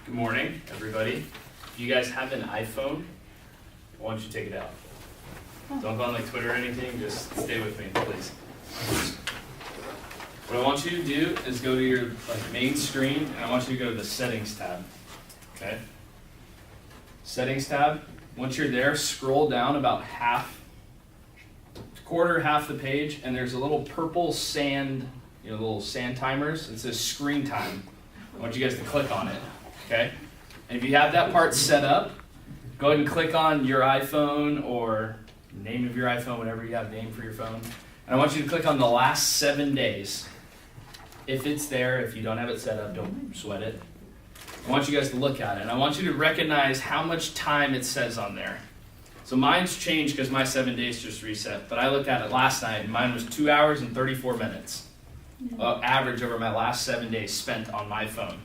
Good morning, everybody. If you guys have an iPhone, why don't you take it out? Don't go on like Twitter or anything, just stay with me, please. What I want you to do is go to your main screen, and I want you to go to the Settings tab, okay? Settings tab, once you're there, scroll down about half the page, and there's a little purple sand, little sand timers. It says Screen Time. I want you guys to click on it, okay? And if you have that part set up, go ahead and click on your iPhone or name of your iPhone, whatever you have a name for your phone. And I want you to click on the last 7 days. If it's there, if you don't have it set up, don't sweat it. I want you guys to look at it, and I want you to recognize how much time it says on there. So mine's changed because my 7 days just reset, but I looked at it last night, and mine was 2 hours and 34 minutes. Average over my last 7 days spent on my phone.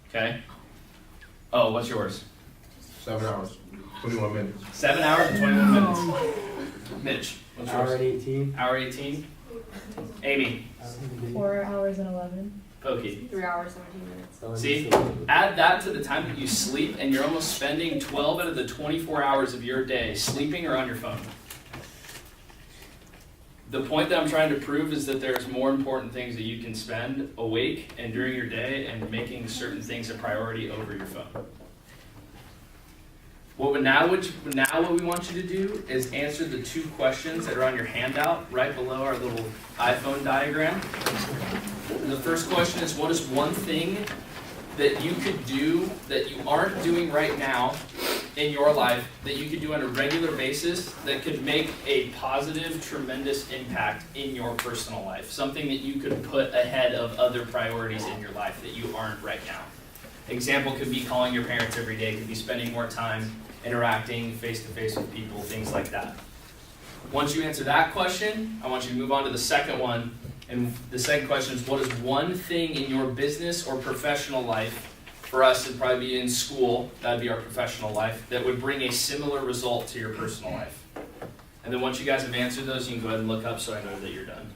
Okay? Oh, what's yours? 7 hours, 21 minutes. 7 hours and 21 minutes. Mitch, what's yours? Hour and 18. Hour 18. Amy. 4 hours and 11. Pokey. 3 hours, 17 minutes. See, add that to the time that you sleep, and you're almost spending 12 out of the 24 hours of your day sleeping or on your phone. The point that I'm trying to prove is that there's more important things that you can spend awake and during your day and making certain things a priority over your phone. What we want you to do is answer the 2 questions that are on your handout right below our little iPhone diagram. The first question is, what is one thing that you could do that you aren't doing right now in your life that you could do on a regular basis that could make a positive, tremendous impact in your personal life? Something that you could put ahead of other priorities in your life that you aren't right now. Example could be calling your parents every day, could be spending more time interacting face-to-face with people, things like that. Once you answer that question, I want you to move on to the second one. And the second question is, what is one thing in your business or professional life, for us it'd probably be in school, that'd be our professional life, that would bring a similar result to your personal life? And then once you guys have answered those, you can go ahead and look up so I know that you're done.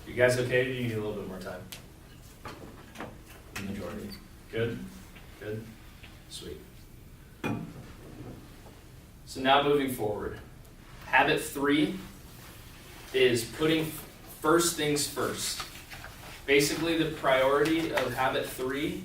You guys okay? Or do you need a little bit more time? The majority. Good? Good? Sweet. So now moving forward. Habit 3 is putting first things first. Basically, the priority of habit 3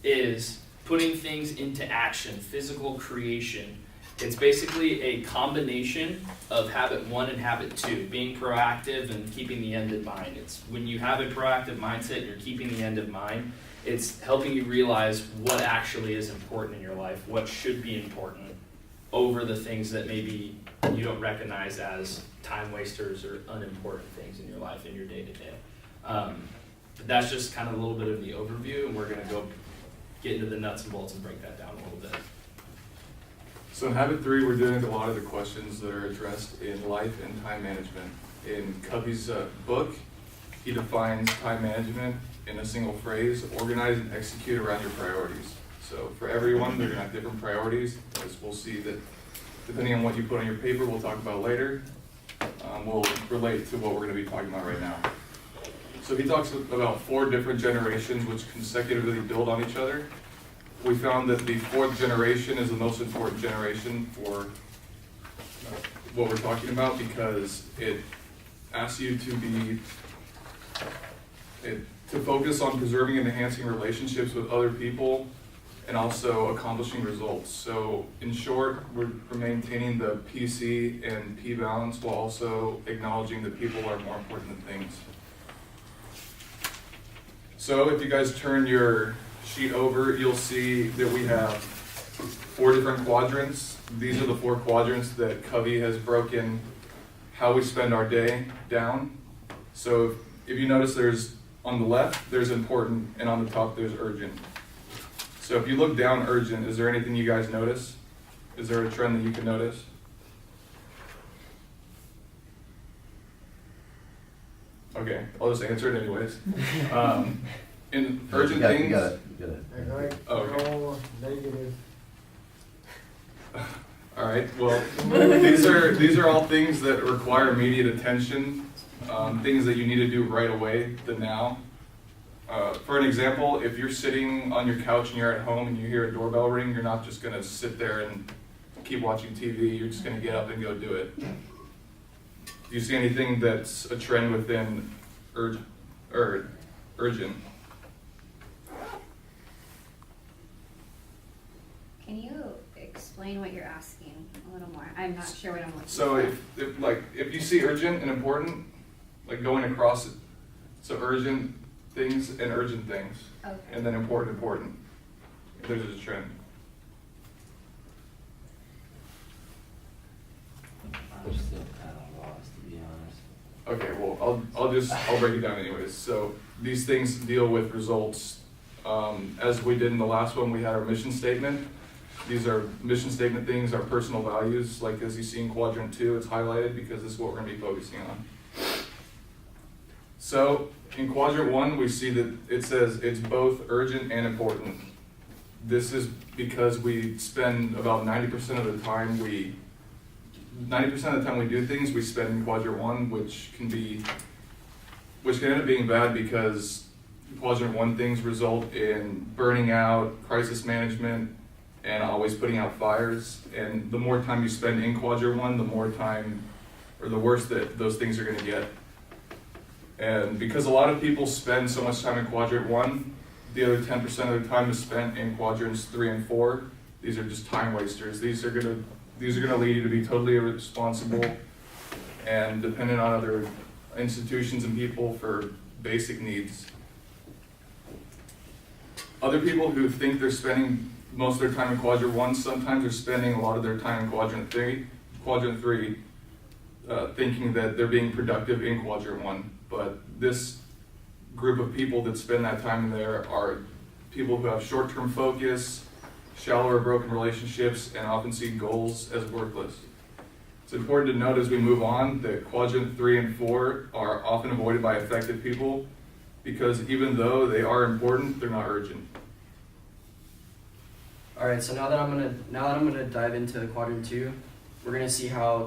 is putting things into action, physical creation. It's basically a combination of habit 1 and habit 2, being proactive and keeping the end in mind. It's when you have a proactive mindset, you're keeping the end in mind. It's helping you realize what actually is important in your life, what should be important, over the things that maybe you don't recognize as time wasters or unimportant things in your life, in your day-to-day. But that's just kind of a little bit of the overview, and we're going to go get into the nuts and bolts and break that down a little bit. So in habit 3, we're doing a lot of the questions that are addressed in life and time management. In Covey's book, he defines time management in a single phrase: organize and execute around your priorities. So for everyone, they're going to have different priorities, as we'll see that depending on what you put on your paper, we'll talk about later, will relate to what we're going to be talking about right now. So he talks about 4 different generations which consecutively build on each other. We found that the 4th generation is the most important generation for what we're talking about, because it asks you to focus on preserving and enhancing relationships with other people and also accomplishing results. So in short, we're maintaining the PC and P balance while also acknowledging that people are more important than things. So if you guys turn your sheet over, you'll see that we have 4 different quadrants. These are the 4 quadrants that Covey has broken how we spend our day down. So if you notice, there's on the left, there's important, and on the top, there's urgent. So if you look down urgent, is there anything you guys notice? Is there a trend that you can notice? Okay, I'll just answer it anyways. In urgent You things. gotta. Alright, Okay. no negative. All right, well, these are all things that require immediate attention, things that you need to do right away, the now. For an example, if you're sitting on your couch and you're at home and you hear a doorbell ring, you're not just gonna sit there and keep watching TV, you're just gonna get up and go do it. Do you see anything that's a trend within urgent? Can you explain what you're asking a little more? I'm not sure what I'm looking for. So if you see urgent and important, like going across it, so urgent things and urgent things, Okay. and then important. There's a trend. I'm still kind of lost, to be honest. Okay, well, I'll break it down anyways. So these things deal with results. As we did in the last one, we had our mission statement. These are mission statement things, our personal values, like as you see in quadrant 2, it's highlighted because this is what we're gonna be focusing on. So in quadrant 1, we see that it says it's both urgent and important. This is because we spend about 90% of the time we do things, we spend in quadrant 1, which can end up being bad because quadrant 1 things result in burning out, crisis management, and always putting out fires. And the more time you spend in quadrant 1, the more time, or the worse that those things are gonna get. And because a lot of people spend so much time in quadrant 1, the other 10% of their time is spent in quadrants 3 and 4. These are just time wasters. These are gonna lead you to be totally irresponsible and dependent on other institutions and people for basic needs. Other people who think they're spending most of their time in quadrant 1, sometimes they're spending a lot of their time in quadrant 3, thinking that they're being productive in quadrant 1. But this group of people that spend that time there are people who have short-term focus, shallow or broken relationships, and often see goals as worthless. It's important to note as we move on that quadrant 3 and 4 are often avoided by effective people because even though they are important, they're not urgent. All right, so now that I'm gonna dive into quadrant 2, we're gonna see how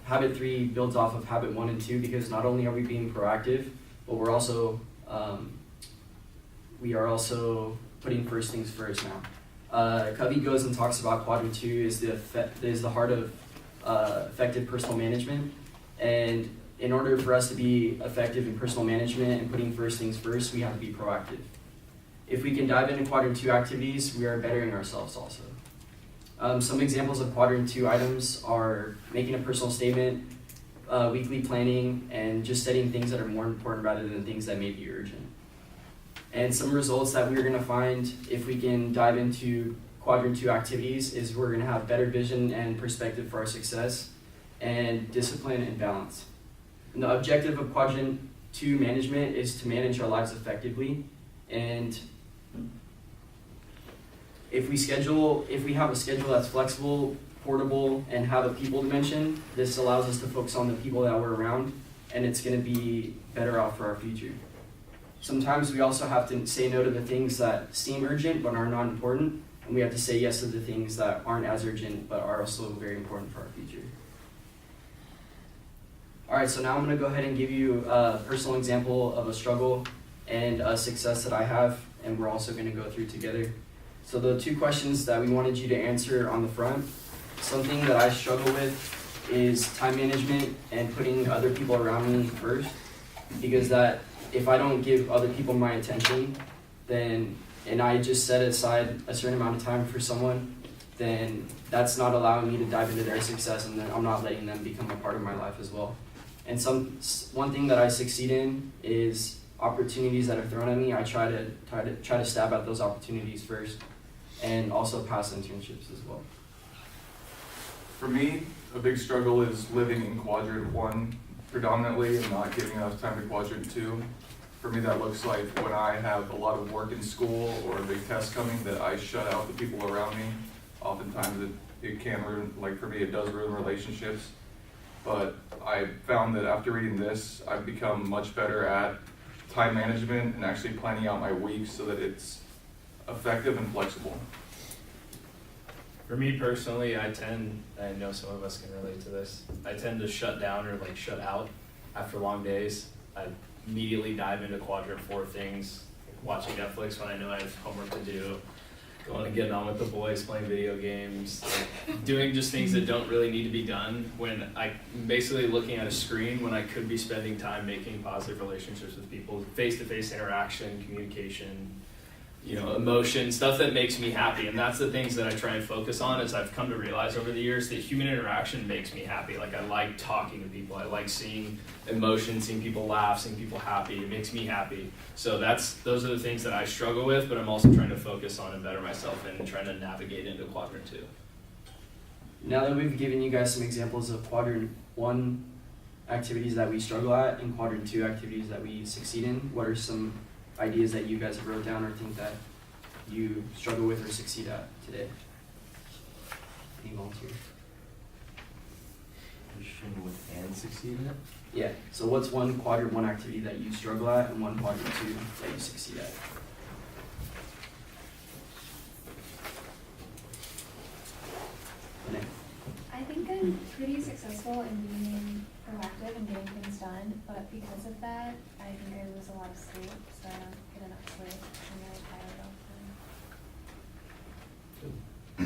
habit 3 builds off of habit 1 and 2, because not only are we being proactive, but we are also putting first things first now. Covey goes and talks about quadrant 2 is the heart of effective personal management, and in order for us to be effective in personal management and putting first things first, we have to be proactive. If we can dive into quadrant 2 activities, we are bettering ourselves also. Some examples of quadrant 2 items are making a personal statement, weekly planning, and just setting things that are more important rather than things that may be urgent. And some results that we're gonna find if we can dive into quadrant 2 activities is we're gonna have better vision and perspective for our success, and discipline and balance. And the objective of quadrant 2 management is to manage our lives effectively, and if we have a schedule that's flexible, portable, and have a people dimension, this allows us to focus on the people that we're around, and it's gonna be better off for our future. Sometimes we also have to say no to the things that seem urgent but are not important, and we have to say yes to the things that aren't as urgent but are also very important for our future. All right, so now I'm gonna go ahead and give you a personal example of a struggle and a success that I have, and we're also gonna go through together. So the 2 questions that we wanted you to answer on the front, something that I struggle with is time management and putting other people around me first, because that if I don't give other people my attention, and I just set aside a certain amount of time for someone, then that's not allowing me to dive into their success, and then I'm not letting them become a part of my life as well. And one thing that I succeed in is opportunities that are thrown at me. I try to stab at those opportunities first, and also past internships as well. For me, a big struggle is living in quadrant 1 predominantly and not giving enough time to quadrant 2. For me, that looks like when I have a lot of work in school or a big test coming that I shut out the people around me. Oftentimes it can ruin, like for me, it does ruin relationships. but I found that after reading this, I've become much better at time management and actually planning out my week so that it's effective and flexible. For me personally, I know some of us can relate to this, I tend to shut down or like shut out after long days. I immediately dive into quadrant 4 things, like watching Netflix when I know I have homework to do, going and getting on with the boys, playing video games, like doing just things that don't really need to be done when I'm basically looking at a screen when I could be spending time making positive relationships with people, face-to-face interaction, communication, you know, emotion, stuff that makes me happy. And that's the things that I try and focus on, as I've come to realize over the years that human interaction makes me happy. Like, I like talking to people. I like seeing emotion, seeing people laugh, seeing people happy. It makes me happy. So those are the things that I struggle with, but I'm also trying to focus on and better myself in and trying to navigate into quadrant 2. Now that we've given you guys some examples of quadrant 1 activities that we struggle at and quadrant 2 activities that we succeed in, what are some ideas that you guys have wrote down or think that you struggle with or succeed at today? Any volunteers? You struggle with and succeed at? Yeah, so what's one quadrant 1 activity that you struggle at and one quadrant 2 that you succeed at? Renee? I think I'm pretty successful in being proactive and getting things done, but because of that, I think I lose a lot of sleep, so I don't get enough sleep. I'm really tired all the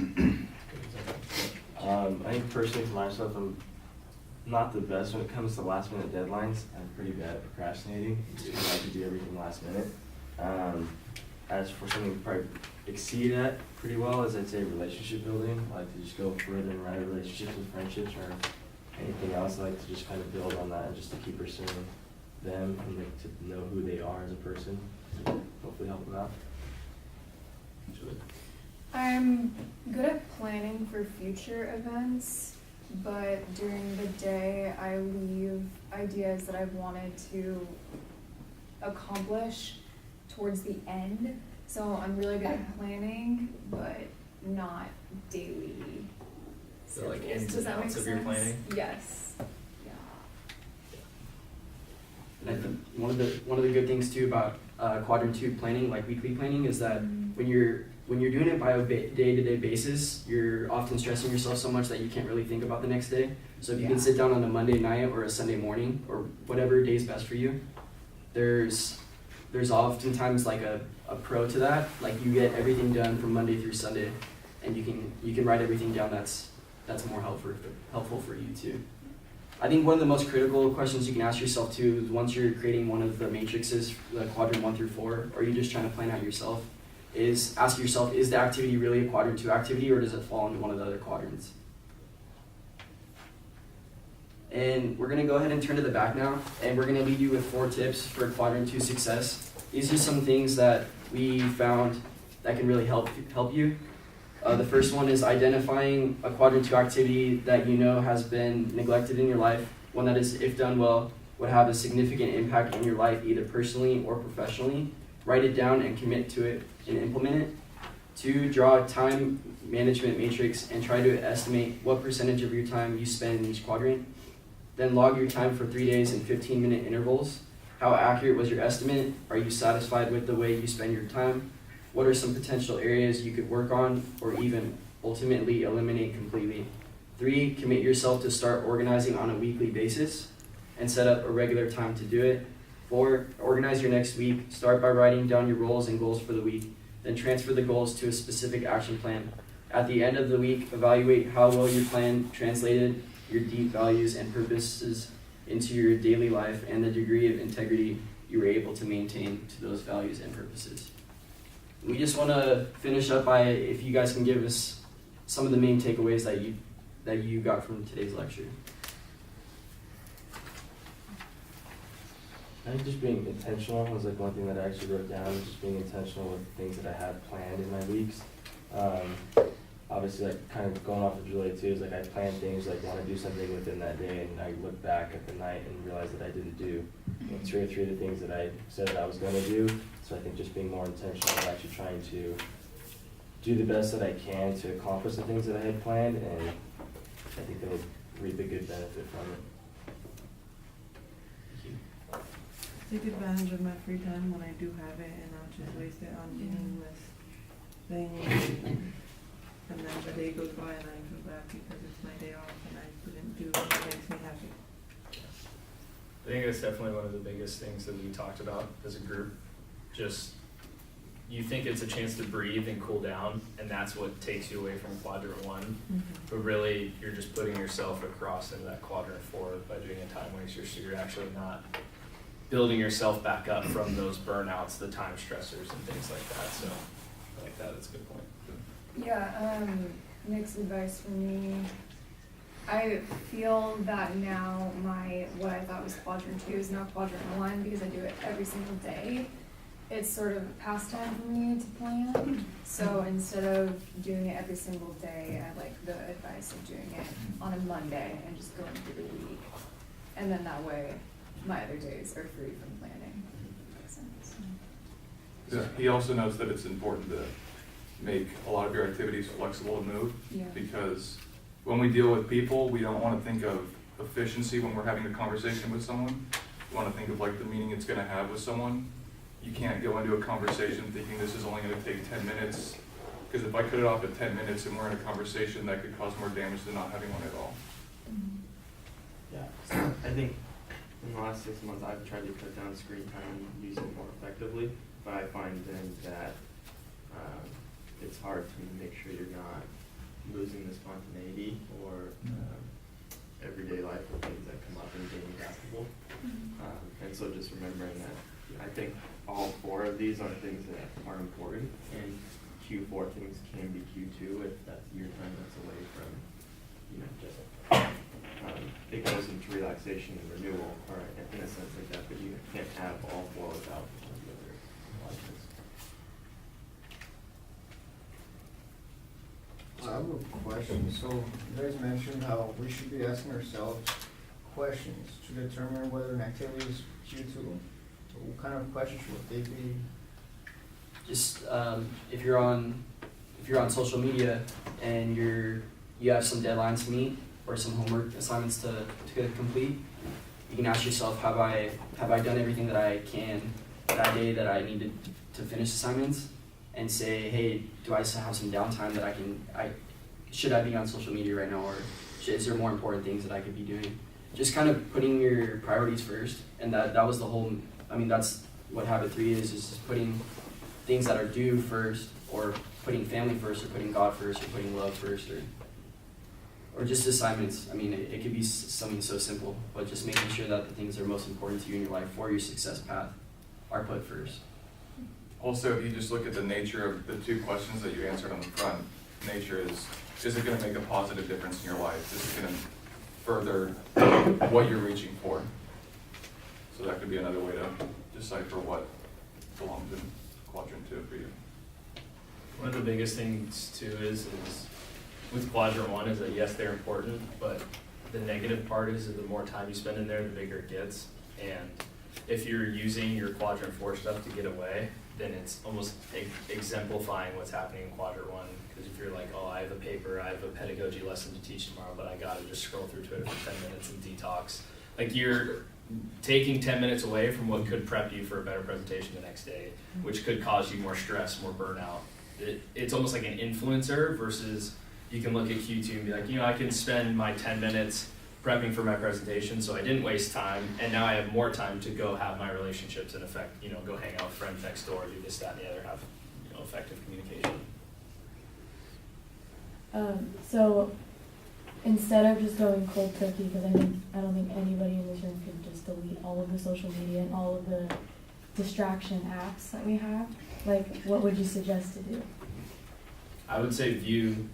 time. I think personally for myself, I'm not the best when it comes to last minute deadlines. I'm pretty bad at procrastinating. Just kind of like to do everything last minute. As for something to probably exceed at pretty well is, I'd say, relationship building. I like to just go further and write relationships with friendships or anything else. I like to just kind of build on that and just to keep pursuing them and like to know who they are as a person and hopefully help them out. I'm good at planning for future events, but during the day I leave ideas that I've wanted to accomplish towards the end. So I'm really good at planning, but not daily. So like schedules. ins Does and that make outs of your sense? planning? Yes. Yeah. And I think one of the good things too about quadrant 2 planning, like weekly planning, is that when you're doing it by a day-to-day basis, you're often stressing yourself so much that you can't really think about the next day. So if you can sit down on a Monday night or a Sunday morning or whatever day is best for you, there's oftentimes like a pro to that. Like, you get everything done from Monday through Sunday, and you can write everything down that's more helpful for you too. I think one of the most critical questions you can ask yourself too is, once you're creating one of the matrices, the quadrant 1 through 4, or you're just trying to plan out yourself, is ask yourself, is the activity really a quadrant 2 activity, or does it fall into one of the other quadrants? And we're gonna go ahead and turn to the back now, and we're gonna leave you with 4 tips for quadrant 2 success. These are some things that we found that can really help you. The first one is identifying a quadrant 2 activity that you know has been neglected in your life, one that is, if done well, would have a significant impact in your life, either personally or professionally. Write it down and commit to it and implement it. 2, draw a time management matrix and try to estimate what percentage of your time you spend in each quadrant. Then log your time for 3 days in 15-minute intervals. How accurate was your estimate? Are you satisfied with the way you spend your time? What are some potential areas you could work on or even ultimately eliminate completely? 3, commit yourself to start organizing on a weekly basis and set up a regular time to do it. 4, organize your next week. Start by writing down your roles and goals for the week. Then transfer the goals to a specific action plan. At the end of the week, evaluate how well your plan translated your deep values and purposes into your daily life and the degree of integrity you were able to maintain to those values and purposes. We just want to finish up by, if you guys can give us some of the main takeaways that you got from today's lecture. I think just being intentional was like one thing that I actually wrote down, just being intentional with things that I had planned in my weeks. Obviously, like kind of going off of Julia too, is like I plan things, like want to do something within that day, and I look back at the night and realize that I didn't do 2 or 3 of the things that I said that I was going to do. So I think just being more intentional and actually trying to do the best that I can to accomplish the things that I had planned, and I think that would reap a good benefit from it. Take advantage of my free time when I do have it and not just waste it on meaningless things. And then the day goes by and I feel bad because it's my day off and I didn't do what makes me happy. I think that's definitely one of the biggest things that we talked about as a group. Just, you think it's a chance to breathe and cool down, and that's what takes you away from quadrant one. But really, you're just putting yourself across into that quadrant 4 by doing a time waster, so you're actually not building yourself back up from those burnouts, the time stressors and things like that. So I like that, that's a good point. Yeah, Nick's advice for me, I feel that now what I thought was quadrant 2 is now quadrant 1 because I do it every single day. It's sort of a pastime for me to plan. So instead of doing it every single day, I like the advice of doing it on a Monday and just going through the week. And then that way, my other days are free from planning. Makes sense. Yeah, he also notes that it's important to make a lot of your activities flexible and move, Yeah. because when we deal with people, we don't want to think of efficiency when we're having a conversation with someone. We want to think of like the meaning it's going to have with someone. You can't go into a conversation thinking this is only going to take 10 minutes, because if I cut it off at 10 minutes and we're in a conversation, that could cause more damage than not having one at all. Yeah, so I think in the last 6 months, I've tried to cut down screen time and use it more effectively, but I find then that it's hard to make sure you're not losing the spontaneity or everyday life of things that come up and being adaptable. And so just remembering that I think all 4 of these are things that are important, and Q4 things can be Q2 if that's your time that's away from, just it goes into relaxation and renewal, or in a sense like that, but you can't have all 4 without the other license. I have a question. So you guys mentioned how we should be asking ourselves questions to determine whether an activity is Q2. So what kind of questions should they be? Just if you're on social media and you have some deadlines to meet or some homework assignments to complete, you can ask yourself, have I done everything that I can that day that I needed to finish assignments, and say, hey, do I still have some downtime that should I be on social media right now, or is there more important things that I could be doing? Just kind of putting your priorities first, and that was the whole, that's what habit 3 is just putting things that are due first, or putting family first, or putting God first, or putting love first, or just assignments. It could be something so simple, but just making sure that the things that are most important to you in your life for your success path are put first. Also, if you just look at the nature of the 2 questions that you answered on the front, nature is it going to make a positive difference in your life? Is it going to further what you're reaching for? So that could be another way to decipher what belongs in quadrant 2 for you. One of the biggest things too is with quadrant 1 is that yes, they're important, but the negative part is that the more time you spend in there, the bigger it gets. And if you're using your quadrant 4 stuff to get away, then it's almost exemplifying what's happening in quadrant 1. Because if you're like, oh, I have a paper, I have a pedagogy lesson to teach tomorrow, but I gotta just scroll through Twitter for 10 minutes and detox. Like, you're taking 10 minutes away from what could prep you for a better presentation the next day, which could cause you more stress, more burnout. It's almost like an influencer versus you can look at Q2 and be like, I can spend my 10 minutes prepping for my presentation, so I didn't waste time, and now I have more time to go have my relationships and go hang out with friends next door, do this, that, and the other, have effective communication. So instead of just going cold turkey, because I don't think anybody in this room can just delete all of the social media and all of the distraction apps that we have, what would you suggest to do? I would say view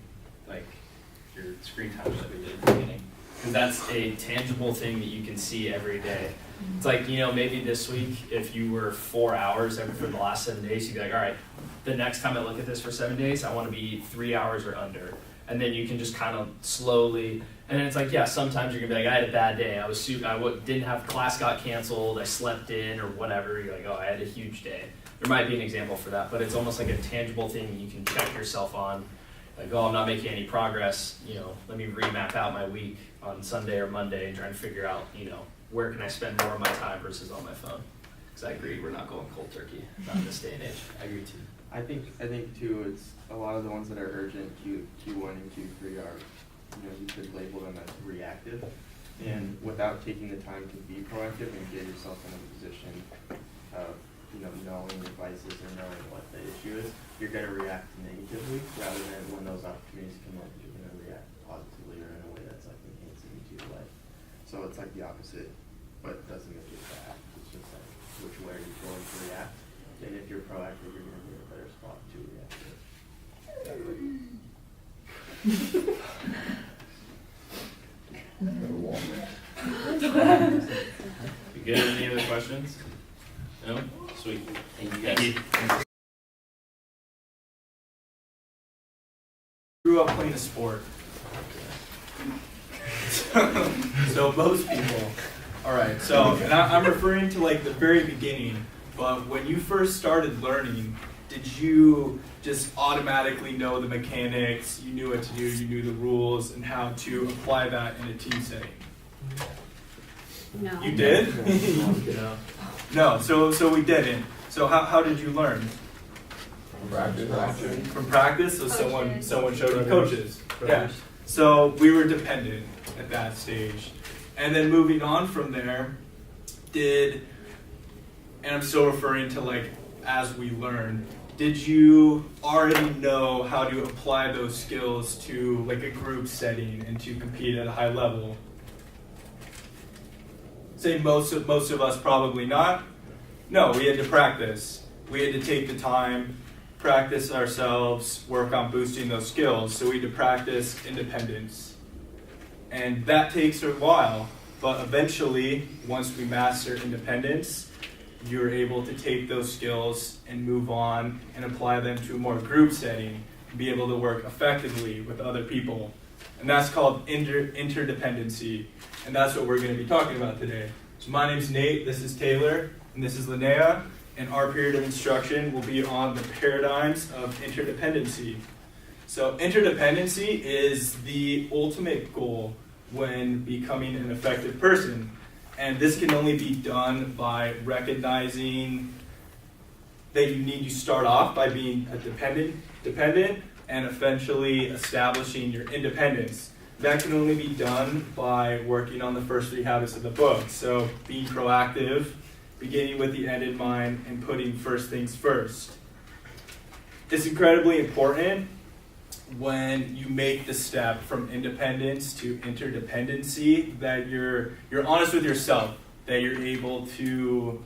your screen time that we did at the beginning, because that's a tangible thing that you can see every day. It's like, maybe this week, if you were 4 hours for the last 7 days, you'd be like, all right, the next time I look at this for 7 days, I want to be 3 hours or under. And then you can just kind of slowly, and then it's like, yeah, sometimes you're gonna be like, I had a bad day. Didn't have class, got canceled, I slept in or whatever. You're like, oh, I had a huge day. There might be an example for that, but it's almost like a tangible thing you can check yourself on. Like, oh, I'm not making any progress. Let me remap out my week. on Sunday or Monday and trying to figure out, where can I spend more of my time versus on my phone. Because I agree, we're not going cold turkey, not in this day and age. I agree too. I think too, it's a lot of the ones that are urgent, Q1 and Q3 are, you could label them as reactive. And without taking the time to be proactive and get yourself in a position of, knowing your vices or knowing what the issue is, you're gonna react negatively rather than when those opportunities come up, you're gonna react positively or in a way that's like enhancing to your life. So it's like the opposite, but it doesn't make it bad. It's just like which way are you going to react? And if you're proactive, you're gonna be in a better spot to react to it. You good? Any other questions? No? Sweet. Thank you guys. Grew up playing a sport. So most people, all right. So, and I'm referring to like the very beginning. But when you first started learning, did you just automatically know the mechanics? You knew what to do. You knew the rules and how to apply that in a team setting. No. You did? No. No. So we didn't. So how did you learn? From practice. So Coaches. someone showed you coaches. Yeah. So we were dependent at that stage. And then moving on from there, and I'm still referring to like as we learn, did you already know how to apply those skills to like a group setting and to compete at a high level? Say most of us probably not. No, we had to practice. We had to take the time, practice ourselves, work on boosting those skills. So we had to practice independence. And that takes a while, but eventually, once we master independence, you're able to take those skills and move on and apply them to a more group setting and be able to work effectively with other people. And that's called interdependency. And that's what we're going to be talking about today. So my name's Nate, this is Taylor, and this is Linnea. And our period of instruction will be on the paradigms of interdependency. So interdependency is the ultimate goal when becoming an effective person. And this can only be done by recognizing that you need to start off by being a dependent and eventually establishing your independence. That can only be done by working on the first 3 habits of the book. So being proactive, beginning with the end in mind, and putting first things first. It's incredibly important when you make the step from independence to interdependency that you're honest with yourself, that you're able to,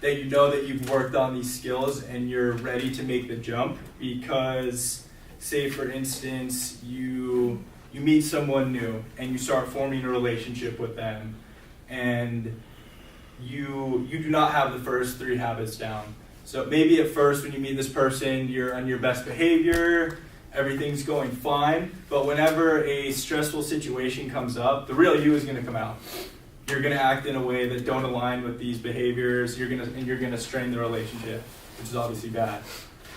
that you know that you've worked on these skills and you're ready to make the jump. Because say for instance you meet someone new and you start forming a relationship with them and you do not have the first 3 habits down. So maybe at first when you meet this person, you're on your best behavior, everything's going fine, but whenever a stressful situation comes up, the real you is going to come out. You're going to act in a way that don't align with these behaviors, you're going to strain the relationship, which is obviously bad.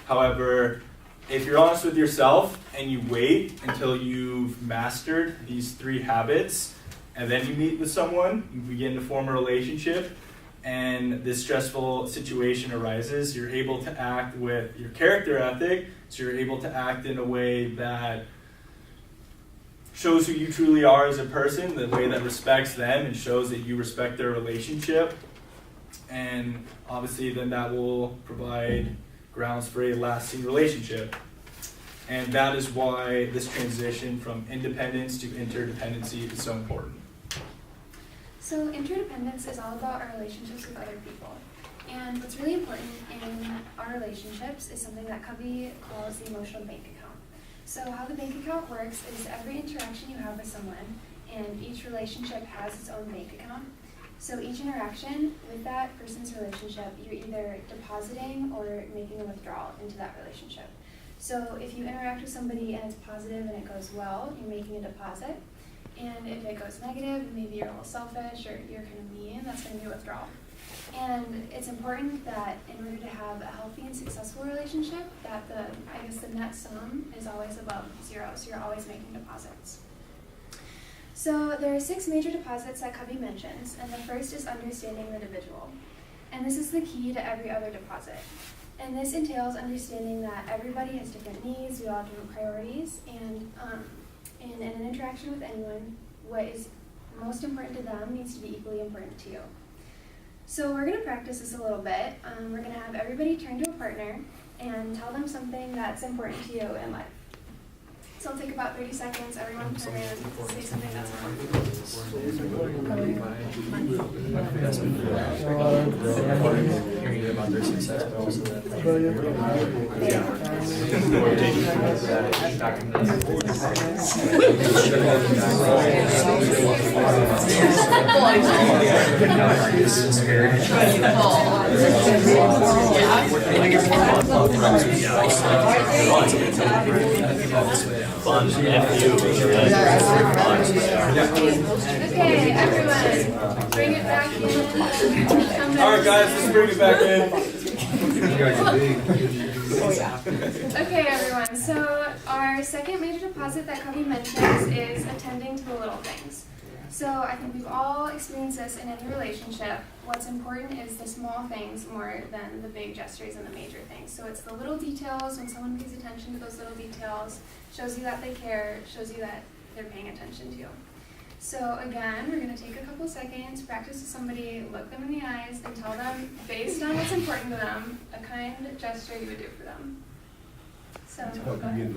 However, if you're honest with yourself and you wait until you've mastered these 3 habits, and then you meet with someone, you begin to form a relationship, and this stressful situation arises, you're able to act with your character ethic, so you're able to act in a way that shows who you truly are as a person, the way that respects them and shows that you respect their relationship. And obviously then that will provide grounds for a lasting relationship. And that is why this transition from independence to interdependency is so important. So interdependence is all about our relationships with other people. And what's really important in our relationships is something that Covey calls the emotional bank account. So how the bank account works is every interaction you have with someone, and each relationship has its own bank account. So each interaction with that person's relationship, you're either depositing or making a withdrawal into that relationship. So if you interact with somebody and it's positive and it goes well, you're making a deposit. And if it goes negative, maybe you're a little selfish or you're kind of mean, that's going to be a withdrawal. And it's important that in order to have a healthy and successful relationship, that the net sum is always above 0, so you're always making deposits. So there are 6 major deposits that Covey mentions, and the first is understanding the individual. And this is the key to every other deposit. And this entails understanding that everybody has different needs, we all have different priorities, and in an interaction with anyone, what is most important to them needs to be equally important to you. So we're going to practice this a little bit. We're going to have everybody turn to a partner and tell them something that's important to you in life. So it'll take about 30 seconds. Everyone turn and say something that's Okay, everyone, bring it back in. Alright guys, let's bring it back in. Okay, everyone, so our second major deposit that Covey mentions is attending to the little things. So I think we've all experienced this in any relationship. What's important is the small things more than the big gestures and the major things. So it's the little details. When someone pays attention to those little details, shows you that they care, shows you that they're paying attention to you. So again, we're going to take a couple seconds, practice with somebody, look them in the eyes, and tell them, based on what's important to them, a kind gesture you would do for them. So, go ahead.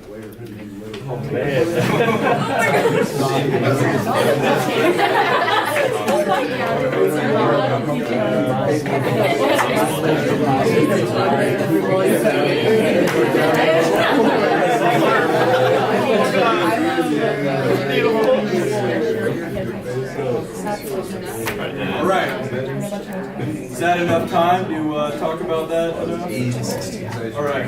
All right. Is that enough time to talk about that enough? All right.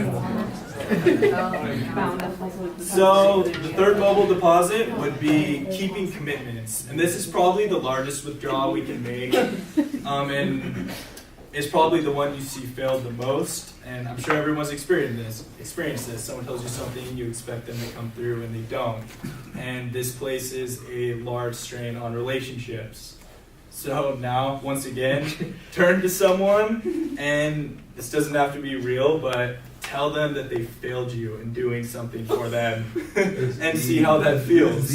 So the third mobile deposit would be keeping commitments, and this is probably the largest withdrawal we can make, and it's probably the one you see failed the most. And I'm sure everyone's experienced this. Someone tells you something, you expect them to come through, and they don't. And this places a large strain on relationships. So now, once again, turn to someone, and this doesn't have to be real, but tell them that they failed you in doing something for them, and see how that feels.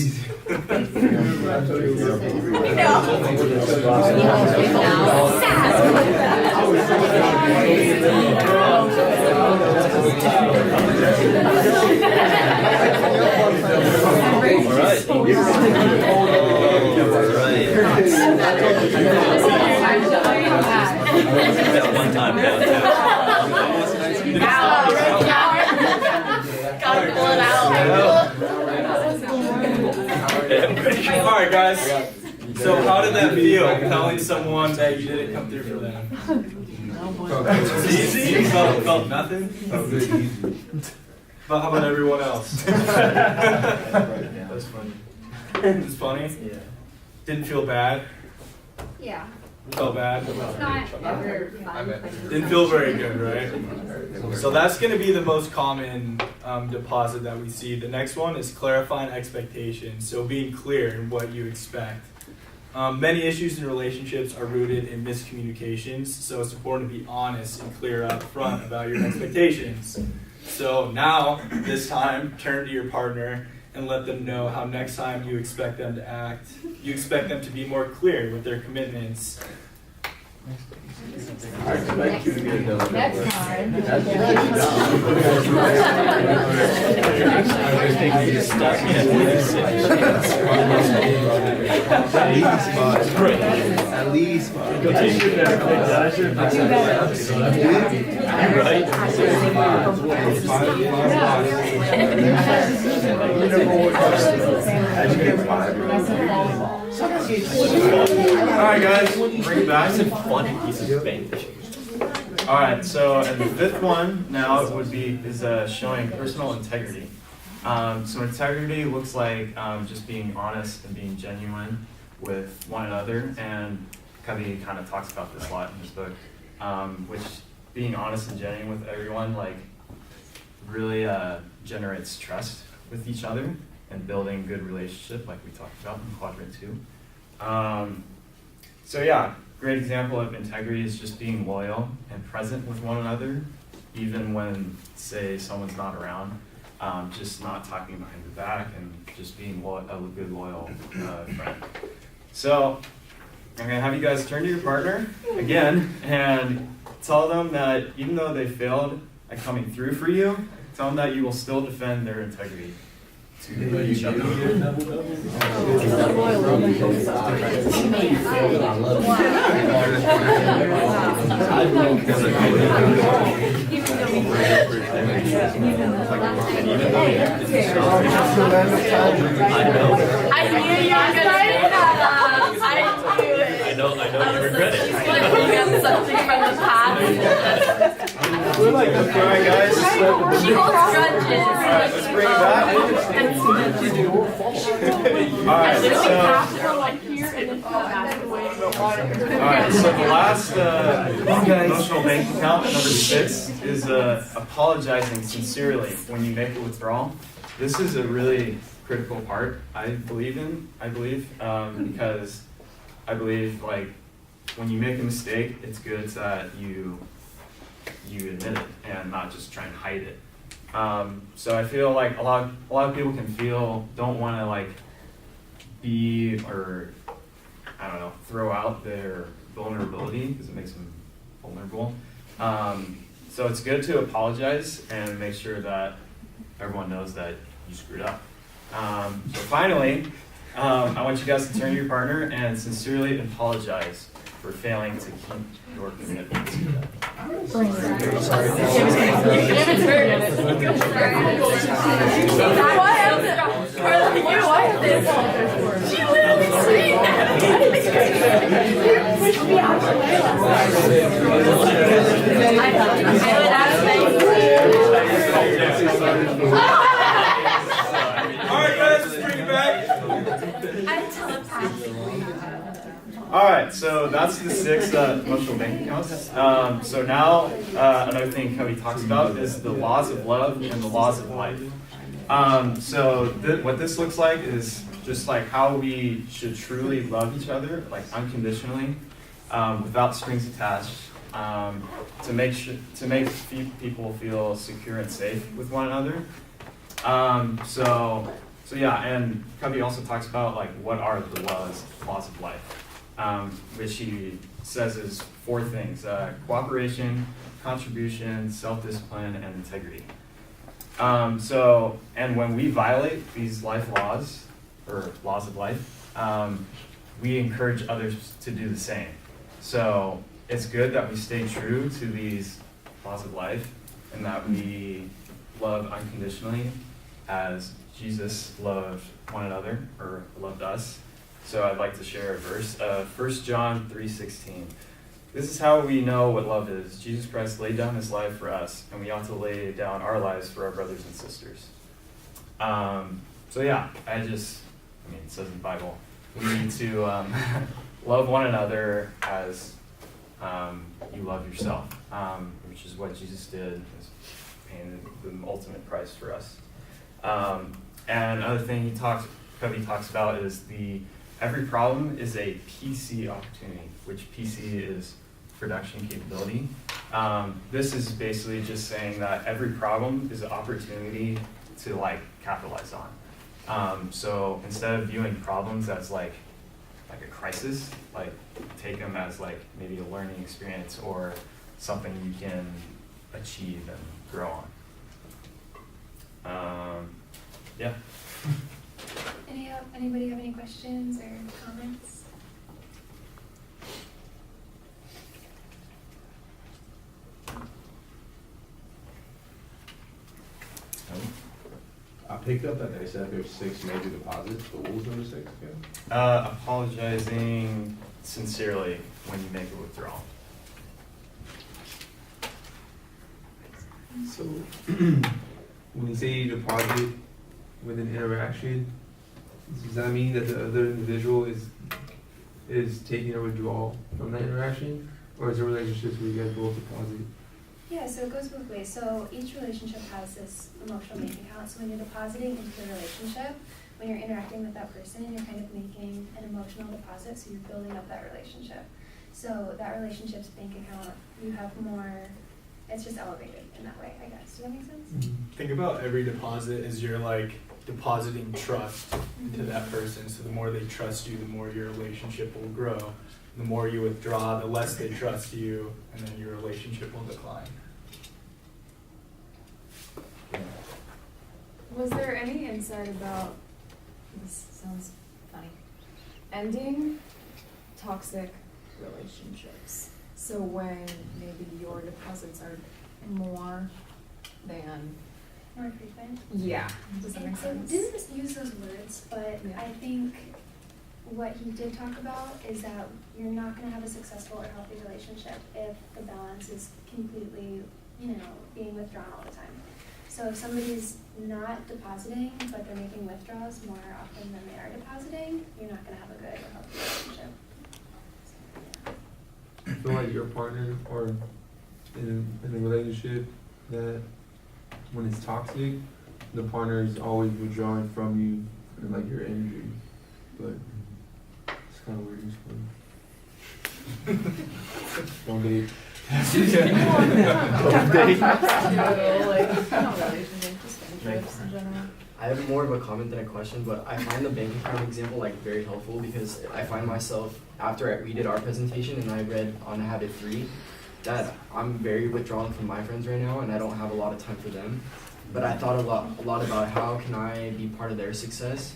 One time Gotta pull it out. Alright guys, so how did that feel, telling someone that you didn't come through for them? It's easy? You felt nothing? But how about everyone else? That was funny. It was funny? Yeah. Didn't feel bad? Yeah. Felt bad? It's not ever fun. Didn't feel very good, right? So that's going to be the most common deposit that we see. The next one is clarifying expectations, so being clear in what you expect. Many issues in relationships are rooted in miscommunications, so it's important to be honest and clear up front about your expectations. So now, this time, turn to your partner and let them know how next time you expect them to act. You expect them to be more clear with their commitments. Next time. At least. Alright guys, bring it back. Some funny pieces of bait. Alright, so and the fifth one now is showing personal integrity. So integrity looks like just being honest and being genuine with one another, and Covey kind of talks about this a lot in his book, which being honest and genuine with everyone like really generates trust with each other, and building good relationship, like we talked about in quadrant 2. So yeah, great example of integrity is just being loyal and present with one another, even when, say, someone's not around. Just not talking behind the back and just being a good, loyal friend. So I'm gonna have you guys turn to your partner again and tell them that even though they failed at coming through for you, tell them that you will still defend their integrity to each other. I know you regret it. Something from the past. We're like, alright guys, She holds grudges. alright, let's bring it back. Alright, alright, so the last emotional bank account, number 6, is apologizing sincerely when you make a withdrawal. This is a really critical part, I believe, because I believe, like, when you make a mistake, it's good that you admit it and not just try and hide it. So I feel like a lot of people don't want to like be, or I don't know, throw out their vulnerability because it makes them vulnerable. So it's good to apologize and make sure that everyone knows that you screwed up. So finally, I want you guys to turn to your partner and sincerely apologize for failing to keep your commitments. Alright guys, let's bring it back. Alright, so that's the 6 emotional bank accounts. So now, another thing Covey talks about is the laws of love and the laws of life. So what this looks like is just like how we should truly love each other, like unconditionally, without strings attached, to make people feel secure and safe with one another. So yeah, and Covey also talks about like what are the laws of life, which he says is 4 things: cooperation, contribution, self-discipline, and integrity. And when we violate these life laws, or laws of life, we encourage others to do the same. So it's good that we stay true to these laws of life and that we love unconditionally as Jesus loved one another, or loved us. So I'd like to share a verse, 1 John 3:16. This is how we know what love is. Jesus Christ laid down his life for us, and we ought to lay down our lives for our brothers and sisters. So yeah, it says in the Bible, we need to love one another as you love yourself, which is what Jesus did, is paying the ultimate price for us. And another thing Covey talks about is every problem is a PC opportunity, which PC is production capability. This is basically just saying that every problem is an opportunity to like capitalize on. So instead of viewing problems as like a crisis, like take them as like maybe a learning experience or something you can achieve and grow on. Yeah. Anybody have any questions or comments? I picked up that they said there's 6 major deposits, but what was number 6 again? Apologizing sincerely when you make a withdrawal. So, when you say you deposit with an interaction, does that mean that the other individual is taking a withdrawal from that interaction, or is there relationships where you guys both deposit? Yeah, so it goes both ways. So each relationship has this emotional bank account. So when you're depositing into the relationship, when you're interacting with that person, you're kind of making an emotional deposit, so you're building up that relationship. So that relationship's bank account, you have more, it's just elevated in that way, I guess. Does that make sense? Think about every deposit as you're like depositing trust into that person. So the more they trust you, the more your relationship will grow. The more you withdraw, the less they trust you, and then your relationship will decline. Was there any insight about, this sounds funny, ending toxic relationships? So when maybe your deposits are more than, More frequent. yeah, does that make I sense? didn't use those words, but Yeah. I think what he did talk about is that you're not gonna have a successful or healthy relationship if the balance is completely, being withdrawn all the time. So if somebody's not depositing, but they're making withdrawals more often than they are depositing, you're not gonna have a good or healthy relationship. I feel like your partner or in a relationship that when it's toxic, the partner is always withdrawing from you and like your energy. But it's kind of weird to explain. Don't date. I have more of a comment than a question, but I find the bank account example like very helpful because I find myself, after we did our presentation and I read on Habit 3, that I'm very withdrawn from my friends right now and I don't have a lot of time for them. But I thought a lot about how can I be part of their success,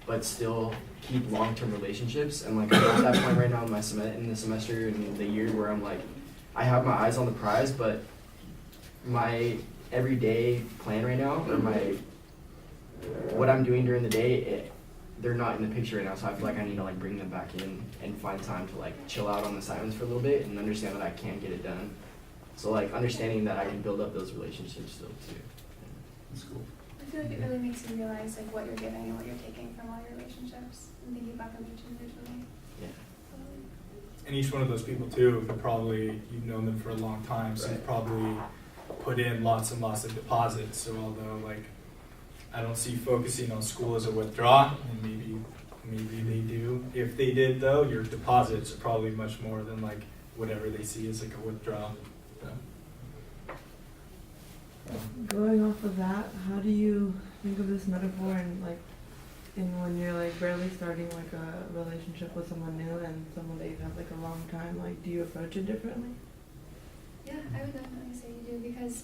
but still keep long-term relationships. And like I'm at that point right now in the semester and the year where I'm like, I have my eyes on the prize, but my everyday plan right now, or what I'm doing during the day, they're not in the picture right now. So I feel like I need to like bring them back in and find time to like chill out on the silence for a little bit and understand that I can't get it done. So like understanding that I can build up those relationships still too. That's cool. I feel like it really makes you realize like what you're giving and what you're taking from all your relationships and thinking about them each individually. Yeah. And each one of those people too, you've known them for a long time, so you've probably put in lots and lots of deposits. So although like I don't see focusing on school as a withdraw, and maybe they do. If they did though, your deposits are probably much more than like whatever they see as like a withdrawal. Going off of that, how do you think of this metaphor and like in when you're like barely starting like a relationship with someone new and someone that you've had like a long time, like do you approach it differently? Yeah, I would definitely say you do because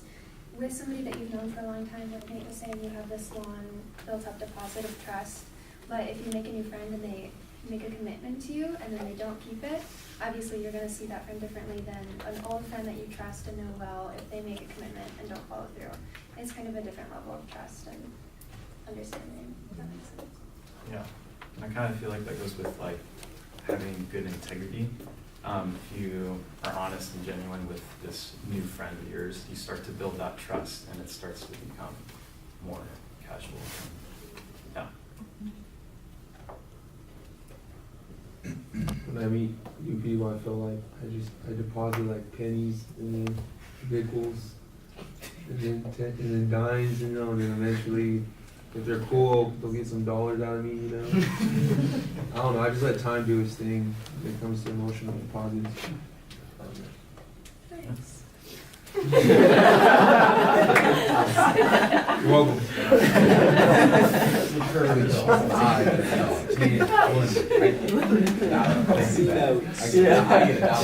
with somebody that you've known for a long time, like Nate was saying, you have this long built-up deposit of trust. But if you make a new friend and they make a commitment to you and then they don't keep it, obviously you're going to see that friend differently than an old friend that you trust and know well if they make a commitment and don't follow through. It's kind of a different level of trust and understanding, if that makes sense. Yeah, I kind of feel like that goes with like having good integrity. If you are honest and genuine with this new friend of yours, you start to build that trust and it starts to become more casual. Yeah. When I meet new people, I feel like I deposit like pennies and then nickels and then dimes, and then eventually, if they're cool, they'll get some dollars out of me, I don't know. I just let time do its thing when it comes to emotional deposits. Thanks. You're welcome.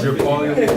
Your quality of